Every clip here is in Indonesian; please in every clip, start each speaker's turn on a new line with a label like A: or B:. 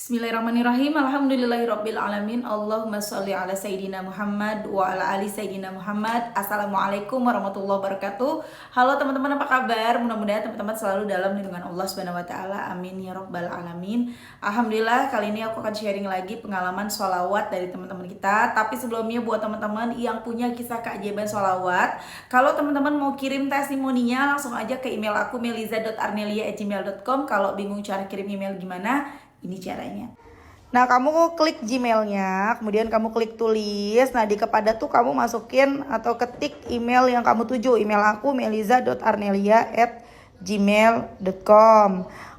A: Bismillahirrahmanirrahim. Alhamdulillahirabbil alamin. Allahumma sholli ala sayidina Muhammad wa ala ali sayidina Muhammad. Assalamualaikum warahmatullahi wabarakatuh. Halo teman-teman, apa kabar? Mudah-mudahan teman-teman selalu dalam lindungan Allah Subhanahu wa taala. Amin ya rabbal alamin. Alhamdulillah, kali ini aku akan sharing lagi pengalaman sholawat dari teman-teman kita. Tapi sebelumnya buat teman-teman yang punya kisah keajaiban sholawat, kalau teman-teman mau kirim testimoninya langsung aja ke email aku meliza.arnelia@gmail.com. Kalau bingung cara kirim email gimana? Ini caranya. Nah, kamu klik Gmailnya, kemudian kamu klik tulis. Nah, di kepada tuh kamu masukin atau ketik email yang kamu tuju. Email aku meliza.arnelia@gmail.com.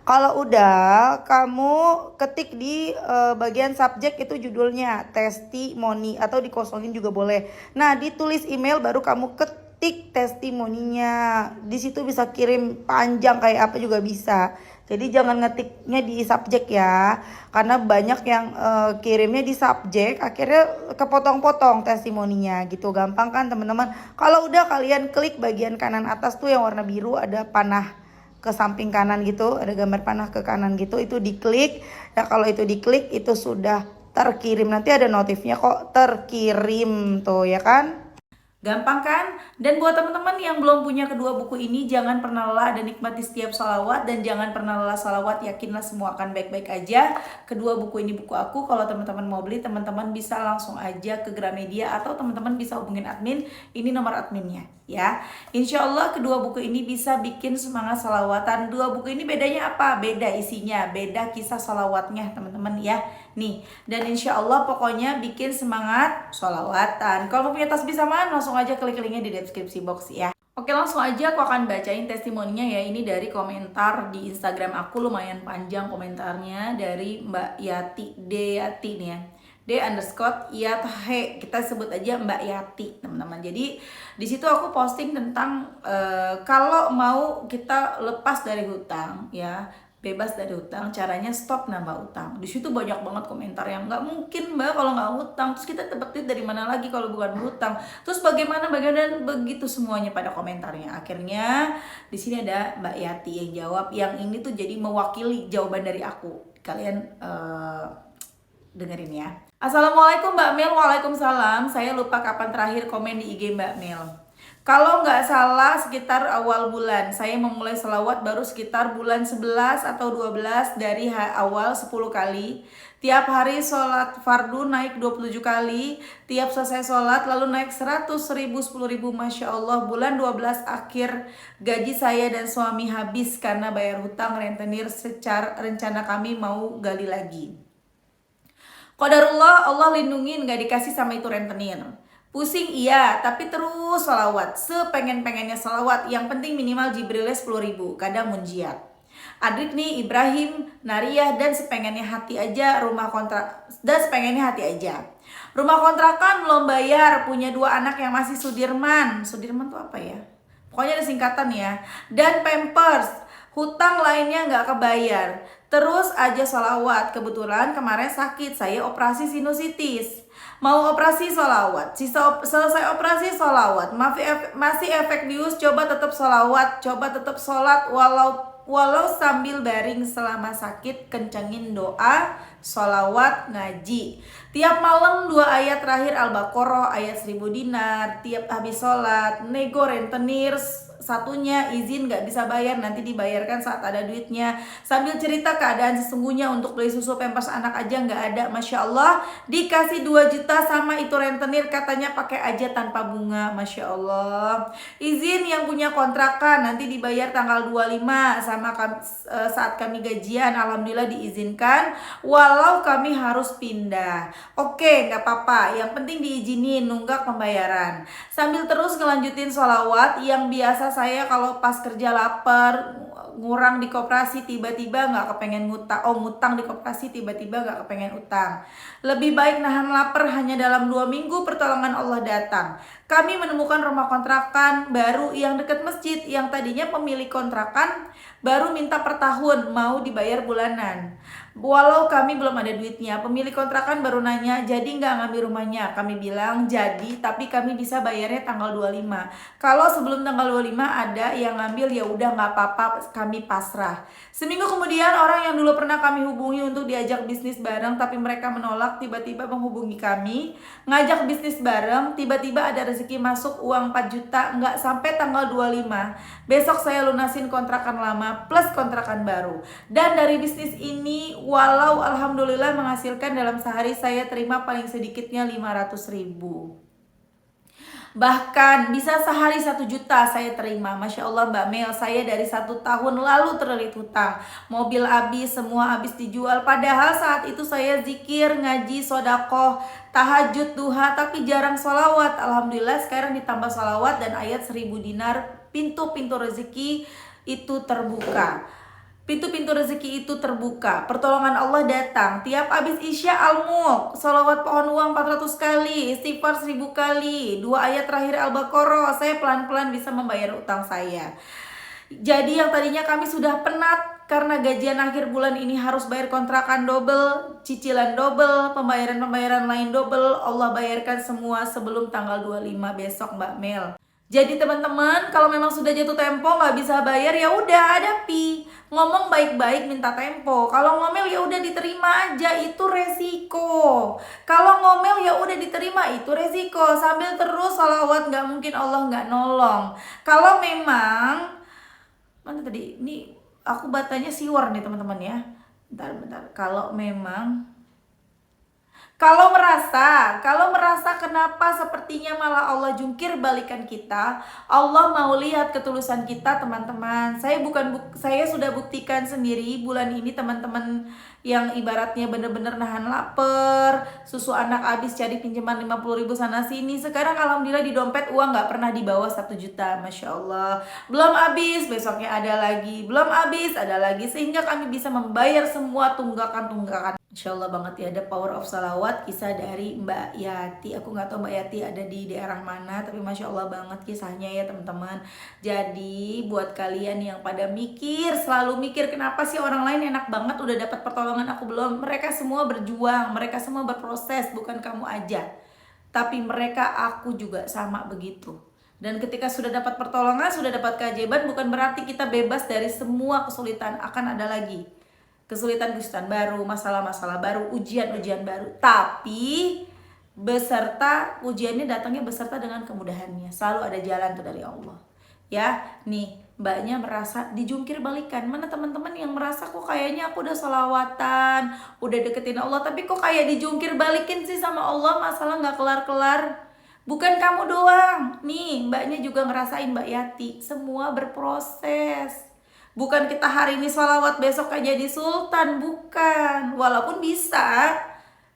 A: Kalau udah, kamu ketik di bagian subjek itu judulnya testimoni atau dikosongin juga boleh. Nah, ditulis email baru kamu ketik testimoninya. Di situ bisa kirim panjang kayak apa juga bisa. Jadi jangan ngetiknya di subjek ya, karena banyak yang kirimnya di subjek, akhirnya kepotong-potong testimoninya gitu. Gampang kan teman-teman? Kalau udah, kalian klik bagian kanan atas tuh yang warna biru, ada panah ke samping kanan gitu, ada gambar panah ke kanan gitu, itu diklik. Ya kalau itu diklik itu sudah terkirim, nanti ada notifnya kok terkirim tuh ya kan? Gampang kan? Dan buat teman-teman yang belum punya kedua buku ini, jangan pernah lelah dan nikmati setiap salawat. Dan jangan pernah lelah salawat, yakinlah semua akan baik-baik aja. Kedua buku ini buku aku. Kalau teman-teman mau beli, teman-teman bisa langsung aja ke Gramedia, atau teman-teman bisa hubungin admin. Ini nomor adminnya ya. Insya Allah kedua buku ini bisa bikin semangat salawatan. Dua buku ini bedanya apa? Beda isinya, beda kisah salawatnya teman-teman ya. Nih, dan insya Allah pokoknya bikin semangat sholawatan. Kalau punya tasbih samaan, langsung aja klik linknya di deskripsi box ya. Oke, langsung aja aku akan bacain testimoninya ya. Ini dari komentar di Instagram aku, lumayan panjang komentarnya, dari Mbak Yati Yati nih ya. D_Yathe, kita sebut aja Mbak Yati teman-teman. Jadi di situ aku posting tentang kalau mau kita lepas dari hutang ya, bebas dari hutang, caranya stop nambah utang. Di situ banyak banget komentar yang nggak mungkin Mbak kalau nggak hutang, terus kita dapat duit dari mana lagi kalau bukan hutang, terus bagaimana begitu semuanya pada komentarnya. Akhirnya di sini ada Mbak Yati yang jawab, yang ini tuh jadi mewakili jawaban dari aku. Kalian dengerin ya. Assalamualaikum Mbak Mel. Waalaikumsalam. Saya lupa kapan terakhir komen di IG Mbak Mel. Kalau nggak salah sekitar awal bulan. Saya memulai selawat baru sekitar bulan 11 atau 12, dari awal 10 kali. Tiap hari sholat fardu naik 27 kali. Tiap selesai sholat lalu naik 100, 1000, 10.000. Masya Allah, bulan 12 akhir gaji saya dan suami habis karena bayar hutang rentenir. Secara rencana kami mau gali lagi. Qadarullah, Allah lindungin, gak dikasih sama itu rentenir. Pusing iya, tapi terus salawat. Sepengen-pengennya salawat. Yang penting minimal Jibrilnya 10.000, kadang munjiat. Adrik nih, Ibrahim, Nariyah, dan sepengennya hati aja. Rumah kontrakan belum bayar. Punya 2 anak yang masih Sudirman. Sudirman tuh apa ya? Pokoknya ada singkatan ya. Dan Pampers. Hutang lainnya nggak kebayar. Terus aja sholawat. Kebetulan kemarin sakit, saya operasi sinusitis. Mau operasi sholawat. Selesai operasi sholawat. Masih efektius, coba tetap sholawat. Coba tetap sholat walau sambil baring selama sakit. Kencengin doa, sholawat, ngaji. Tiap malam 2 ayat terakhir Al-Baqarah, ayat 1000 dinar. Tiap habis sholat, nego rentenir satunya, izin gak bisa bayar, nanti dibayarkan saat ada duitnya. Sambil cerita keadaan sesungguhnya, untuk beli susu pampers anak aja gak ada. Masya Allah, dikasih 2 juta sama itu rentenir, katanya pakai aja tanpa bunga. Masya Allah. Izin yang punya kontrakan, nanti dibayar tanggal 25 sama saat kami gajian. Alhamdulillah diizinkan, walau kami harus pindah. Oke, gak apa-apa, yang penting diizinin, nunggak pembayaran. Sambil terus ngelanjutin sholawat. Yang biasa saya kalau pas kerja lapar, ngurang di koperasi, tiba-tiba nggak kepengen ngutang di koperasi, tiba-tiba nggak kepengen utang. Lebih baik nahan lapar, hanya dalam 2 minggu pertolongan Allah datang. Kami menemukan rumah kontrakan baru yang dekat masjid. Yang tadinya pemilik kontrakan baru minta per tahun, mau dibayar bulanan. Walau kami belum ada duitnya, pemilik kontrakan baru nanya, jadi nggak ngambil rumahnya? Kami bilang, jadi, tapi kami bisa bayarnya tanggal 25. Kalau sebelum tanggal 25 ada yang ngambil, ya udah nggak apa-apa, kami pasrah. Seminggu kemudian, orang yang dulu pernah kami hubungi untuk diajak bisnis bareng, tapi mereka menolak, tiba-tiba menghubungi kami, ngajak bisnis bareng, tiba-tiba ada rezeki masuk uang 4 juta, nggak sampai tanggal 25. Besok saya lunasin kontrakan lama plus kontrakan baru. Dan dari bisnis ini, walau alhamdulillah menghasilkan dalam sehari saya terima paling sedikitnya 500.000. Bahkan bisa sehari 1 juta saya terima. Masya Allah Mbak Mel, saya dari 1 tahun lalu terlilit hutang. Mobil habis, semua habis dijual. Padahal saat itu saya zikir, ngaji, sodakoh, tahajud, duha, tapi jarang sholawat. Alhamdulillah sekarang ditambah sholawat dan ayat 1000 dinar, pintu-pintu rezeki itu terbuka. Pintu-pintu rezeki itu terbuka, pertolongan Allah datang. Tiap habis Isya Al-Mulk, sholawat pohon uang 400 kali, istighfar 1000 kali, 2 ayat terakhir Al-Baqarah, saya pelan-pelan bisa membayar utang saya. Jadi yang tadinya kami sudah penat karena gajian akhir bulan ini harus bayar kontrakan double, cicilan double, pembayaran-pembayaran lain double, Allah bayarkan semua sebelum tanggal 25 besok Mbak Mel. Jadi teman-teman, kalau memang sudah jatuh tempo nggak bisa bayar, ya udah hadapi. Ngomong baik-baik minta tempo. Kalau ngomel ya udah diterima aja, itu resiko. Kalau ngomel ya udah diterima, itu resiko. Sambil terus salawat, nggak mungkin Allah nggak nolong. Kalau memang mana tadi? Ini aku batanya siwar nih teman-teman ya. Bentar. Kalau merasa kenapa sepertinya malah Allah jungkir balikan kita, Allah mau lihat ketulusan kita teman-teman. Saya sudah buktikan sendiri bulan ini teman-teman yang ibaratnya bener-bener nahan lapar, susu anak habis cari pinjaman 50.000 sana sini. Sekarang alhamdulillah di dompet uang nggak pernah di bawah 1 juta, Masya Allah. Belum habis, besoknya ada lagi, belum habis, ada lagi. Sehingga kami bisa membayar semua tunggakan-tunggakan. Masya Allah banget ya, ada power of salawat, kisah dari Mbak Yati. Aku nggak tahu Mbak Yati ada di daerah mana, tapi Masya Allah banget kisahnya ya teman-teman. Jadi buat kalian yang pada mikir, selalu mikir kenapa sih orang lain enak banget udah dapat pertolongan aku belum. Mereka semua berjuang, mereka semua berproses, bukan kamu aja. Tapi mereka, aku juga sama begitu. Dan ketika sudah dapat pertolongan, sudah dapat keajaiban, bukan berarti kita bebas dari semua kesulitan. Akan ada lagi kesulitan-kesulitan baru, masalah-masalah baru, ujian-ujian baru. Tapi beserta ujiannya datangnya beserta dengan kemudahannya. Selalu ada jalan tuh dari Allah. Ya, nih mbaknya merasa dijungkir balikan. Mana teman-teman yang merasa kok kayaknya aku udah sholawatan, udah deketin Allah, tapi kok kayak dijungkir balikin sih sama Allah, masalah nggak kelar-kelar. Bukan kamu doang. Nih mbaknya juga ngerasain Mbak Yati. Semua berproses. Bukan kita hari ini sholawat besok kayak jadi sultan, bukan. Walaupun bisa,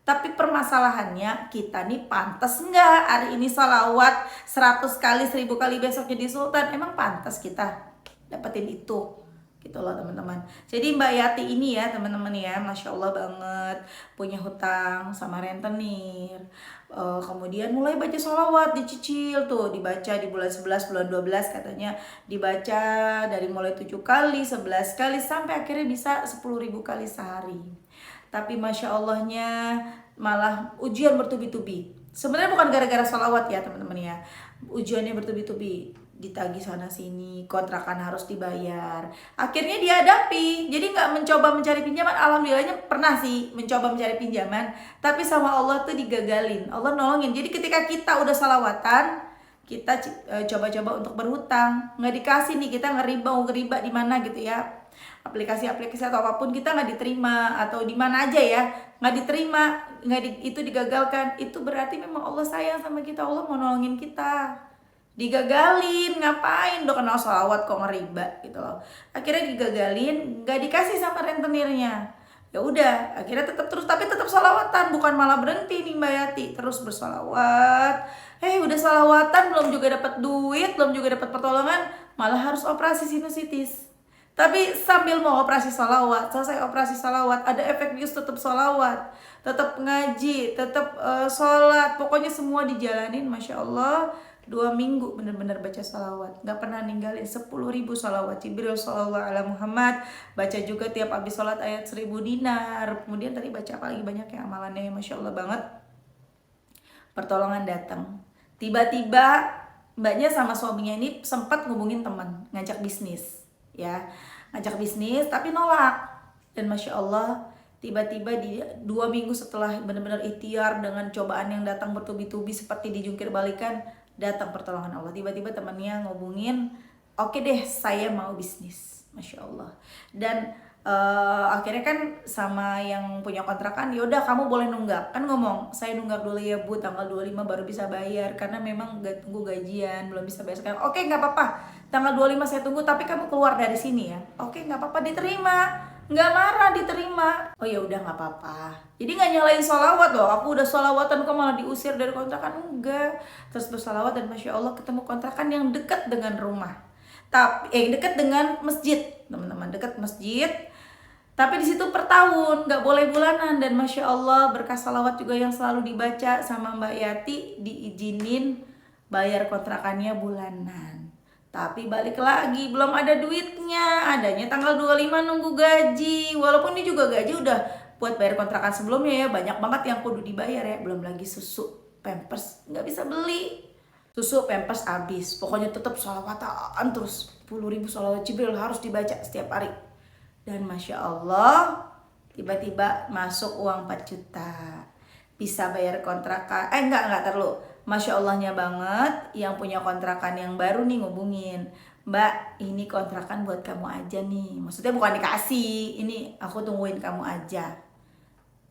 A: tapi permasalahannya kita nih pantas nggak hari ini sholawat 100 kali, 1000 kali, besok jadi sultan. Emang pantas kita dapetin itu? Gitu loh teman-teman. Jadi Mbak Yati ini ya teman-teman ya, Masya Allah banget, punya hutang sama rentenir. Kemudian mulai baca sholawat, dicicil tuh, dibaca di bulan 11, bulan 12 katanya dibaca dari mulai 7 kali, 11 kali, sampai akhirnya bisa 10.000 kali sehari. Tapi Masya Allahnya malah ujian bertubi-tubi. Sebenarnya bukan gara-gara sholawat ya teman-teman ya, ujiannya bertubi-tubi, ditagih sana sini, kontrakan harus dibayar. Akhirnya dihadapi. Jadi nggak mencoba mencari pinjaman. Alhamdulillahnya pernah sih mencoba mencari pinjaman, tapi sama Allah tuh digagalin. Allah nolongin. Jadi ketika kita udah salawatan, kita coba-coba untuk berhutang, nggak dikasih nih, kita ngeriba di mana gitu ya, aplikasi-aplikasi atau apapun, kita nggak diterima, atau di mana aja ya nggak diterima, itu digagalkan. Itu berarti memang Allah sayang sama kita, Allah mau nolongin kita. Digagalin, ngapain udah kenal sholawat kok ngeriba gitu loh. Akhirnya digagalin, nggak dikasih sama rentenirnya. Ya udah, akhirnya terus, tapi tetap sholawatan, bukan malah berhenti nih Mbak Yati, terus bersolawat. Udah sholawatan belum juga dapat duit, belum juga dapat pertolongan, malah harus operasi sinusitis. Tapi sambil mau operasi sholawat, selesai operasi sholawat, ada efek bius, tetap sholawat, tetap ngaji, tetap sholat, pokoknya semua dijalanin, Masya Allah. 2 minggu bener-bener baca sholawat, nggak pernah ninggalin 10.000 sholawat Jibril Shallallahu ala Muhammad. Baca juga tiap habis sholat ayat 1000 dinar. Kemudian tadi baca apa lagi, banyak ya amalannya, Masya Allah banget. Pertolongan datang. Tiba-tiba mbaknya sama suaminya ini sempat ngubungin teman, ngajak bisnis, ya, ngajak bisnis tapi nolak. Dan Masya Allah, tiba-tiba di 2 minggu setelah benar-benar ikhtiar dengan cobaan yang datang bertubi-tubi seperti dijungkir balikan, datang pertolongan Allah. Tiba-tiba temannya ngubungin, oke deh saya mau bisnis, Masya Allah. Dan akhirnya kan sama yang punya kontrakan, yaudah kamu boleh nunggak, kan ngomong saya nunggak dulu ya Bu, tanggal 25 baru bisa bayar karena memang gak tunggu gajian, belum bisa bayar sekarang. Oke nggak apa-apa, tanggal 25 saya tunggu tapi kamu keluar dari sini ya. Oke nggak apa-apa, diterima, nggak marah, diterima. Oh ya udah nggak apa-apa. Jadi nggak nyalain sholawat loh, aku udah sholawatan kok malah diusir dari kontrakan, enggak. Terus bersolawat dan Masya Allah ketemu kontrakan yang dekat dengan rumah, tapi dekat dengan masjid, teman-teman, dekat masjid. Tapi di situ per tahun, nggak boleh bulanan. Dan Masya Allah berkah salawat juga yang selalu dibaca sama Mbak Yati, diizinin bayar kontrakannya bulanan. Tapi balik lagi, belum ada duitnya, adanya tanggal 25 nunggu gaji. Walaupun ini juga gaji udah buat bayar kontrakan sebelumnya ya, banyak banget yang kudu dibayar ya. Belum lagi susu, pampers, nggak bisa beli. Susu, pampers habis, pokoknya tetap sholawatan terus. 10.000 sholawat Jibril harus dibaca setiap hari. Dan Masya Allah, tiba-tiba masuk uang 4 juta. Bisa bayar kontrakan. Enggak terlalu. Masya Allahnya banget, yang punya kontrakan yang baru nih ngubungin, Mbak, ini kontrakan buat kamu aja nih. Maksudnya bukan dikasih, ini aku tungguin kamu aja.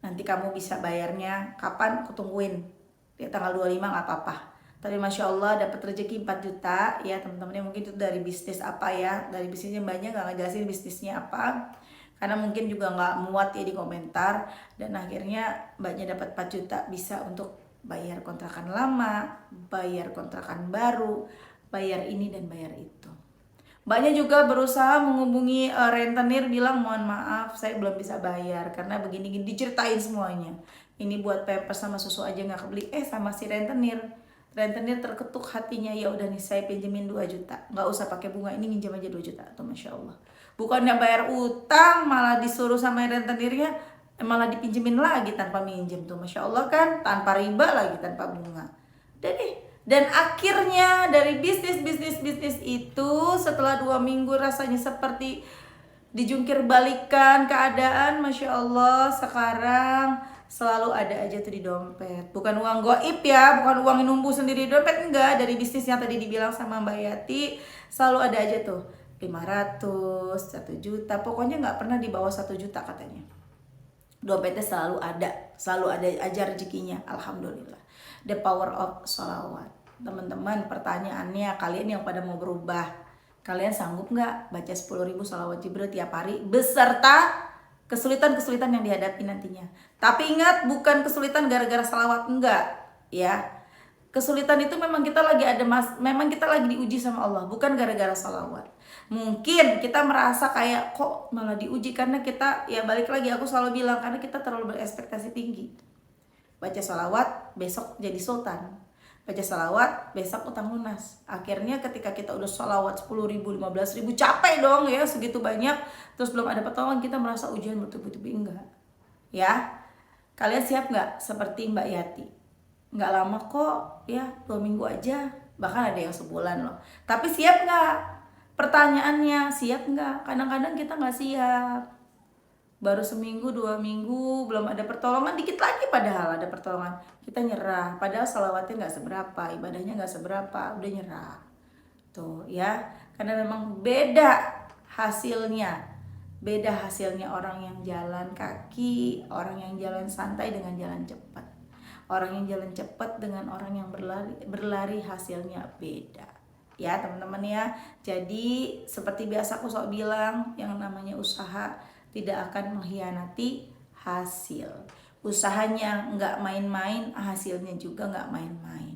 A: Nanti kamu bisa bayarnya kapan, aku tungguin. Di tanggal 25 gak apa-apa. Tapi Masya Allah dapat rezeki 4 juta ya teman-teman. Mungkin itu dari bisnis apa ya, dari bisnisnya banyak, gak ngejelasin bisnisnya apa karena mungkin juga gak muat ya di komentar. Dan akhirnya mbaknya dapat 4 juta, bisa untuk bayar kontrakan lama, bayar kontrakan baru, bayar ini dan bayar itu. Mbaknya juga berusaha menghubungi rentenir, bilang mohon maaf saya belum bisa bayar karena begini-gini, diceritain semuanya. Ini buat pampers sama susu aja gak kebeli. Sama si rentenir terketuk hatinya, ya udah nih saya pinjemin 2 juta, nggak usah pakai bunga, ini minjam aja 2 juta tuh. Masya Allah, bukannya bayar utang malah disuruh sama rentenirnya malah dipinjemin lagi tanpa minjem tuh. Masya Allah kan, tanpa riba lagi, tanpa bunga. Dan akhirnya dari bisnis itu setelah 2 minggu rasanya seperti dijungkir balikan keadaan. Masya Allah, sekarang selalu ada aja tuh di dompet. Bukan uang goib ya, bukan uang yang numbuh sendiri di dompet, enggak. Dari bisnis yang tadi dibilang sama Mbak Yati, selalu ada aja tuh 500, 1 juta, pokoknya nggak pernah di bawah 1 juta katanya. Dompetnya selalu ada aja rezekinya. Alhamdulillah. The power of sholawat. Teman-teman, pertanyaannya, kalian yang pada mau berubah, kalian sanggup nggak baca 10.000 sholawat Jibril tiap hari beserta kesulitan-kesulitan yang dihadapi nantinya? Tapi ingat, bukan kesulitan gara-gara salawat, enggak ya. Kesulitan itu memang kita lagi memang kita lagi diuji sama Allah, bukan gara-gara salawat. Mungkin kita merasa kayak kok malah diuji karena kita, ya balik lagi aku selalu bilang, karena kita terlalu berekspektasi tinggi. Baca salawat besok jadi sultan, baca salawat besok utang lunas. Akhirnya ketika kita udah salawat 10.000, 15.000, capek dong ya segitu banyak, terus belum ada pertolongan, kita merasa ujian bertubi-tubi. Enggak ya. Kalian siap nggak seperti Mbak Yati? Nggak lama kok ya, 2 minggu aja, bahkan ada yang sebulan loh. Tapi siap nggak? Pertanyaannya, siap nggak? Kadang-kadang kita nggak siap, baru seminggu 2 minggu belum ada pertolongan, dikit lagi padahal ada pertolongan, kita nyerah. Padahal salawatnya nggak seberapa, ibadahnya nggak seberapa, udah nyerah tuh ya. Karena memang beda hasilnya orang yang jalan kaki, orang yang jalan santai dengan jalan cepat. Orang yang jalan cepat dengan orang yang berlari hasilnya beda ya teman-teman ya. Jadi seperti biasa aku selalu bilang, yang namanya usaha tidak akan mengkhianati hasil. Usahanya nggak main-main, hasilnya juga nggak main-main.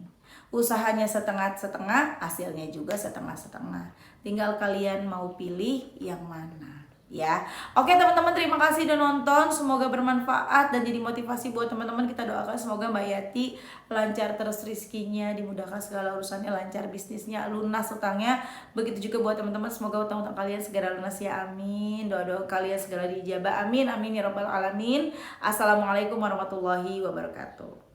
A: Usahanya setengah-setengah, hasilnya juga setengah-setengah. Tinggal kalian mau pilih yang mana ya. Oke teman-teman, terima kasih udah nonton, semoga bermanfaat dan jadi motivasi buat teman-teman. Kita doakan semoga Mbak Yati lancar terus rezekinya, dimudahkan segala urusannya, lancar bisnisnya, lunas utangnya. Begitu juga buat teman-teman, semoga utang-utang kalian segera lunas ya, amin. Doa-doa kalian segera dijabah, amin amin ya robbal alamin. Assalamualaikum warahmatullahi wabarakatuh.